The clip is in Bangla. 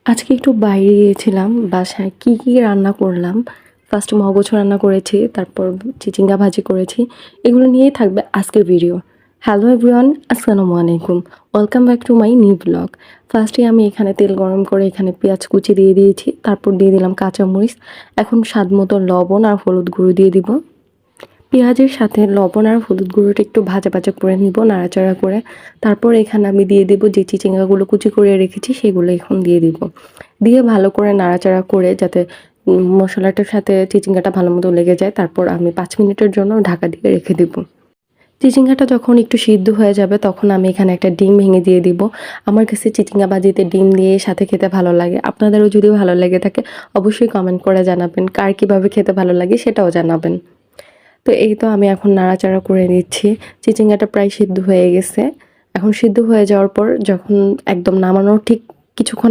আজকে একটু বাইরে গিয়েছিলাম। বাসায় কি রান্না করলাম? ফার্স্ট মগজ রান্না করেছি, তারপর চিচিঙ্গা ভাজি করেছি। এগুলো নিয়েই থাকবে আজকের ভিডিও। হ্যালো এভরিওয়ান, আসসালামু আলাইকুম। Welcome back to my new blog. ফার্স্টে আমি এখানে তেল গরম করে এখানে পেঁয়াজ কুচি দিয়ে দিয়েছি, তারপর দিয়ে দিলাম কাঁচামরিচ। এখন স্বাদ মতো লবণ আর হলুদ গুঁড়ো দিয়ে দিব। পেঁয়াজের সাথে লবণ আর হলুদ গুঁড়োটা একটু ভাজা ভাজা করে নিব, নাড়াচাড়া করে। তারপর এখানে আমি দিয়ে দিব যে চিচিঙ্গাগুলো কুচি করে রেখেছি, সেগুলো এখন দিয়ে দিব। দিয়ে ভালো করে নাড়াচাড়া করে যাতে মশলাটার সাথে চিচিঙ্গাটা ভালো মতো লেগে যায়, তারপর আমি 5 মিনিটের জন্য ঢাকা দিয়ে রেখে দিব। চিচিঙ্গাটা যখন একটু সিদ্ধ হয়ে যাবে তখন আমি এখানে একটা ডিম ভেঙে দিয়ে দিব। আমার কাছে চিচিঙ্গা ভাজিতে ডিম দিয়ে সাথে খেতে ভালো লাগে। আপনাদেরও যদি ভালো লেগে থাকে অবশ্যই কমেন্ট করে জানাবেন, কার কীভাবে খেতে ভালো লাগে সেটাও জানাবেন। তো এই তো আমি এখন নাড়াচাড়া করে নিচ্ছি। চিচিঙ্গাটা প্রায় সিদ্ধ হয়ে গেছে। এখন সিদ্ধ হয়ে যাওয়ার পর যখন একদম নামানোর ঠিক কিছুক্ষণ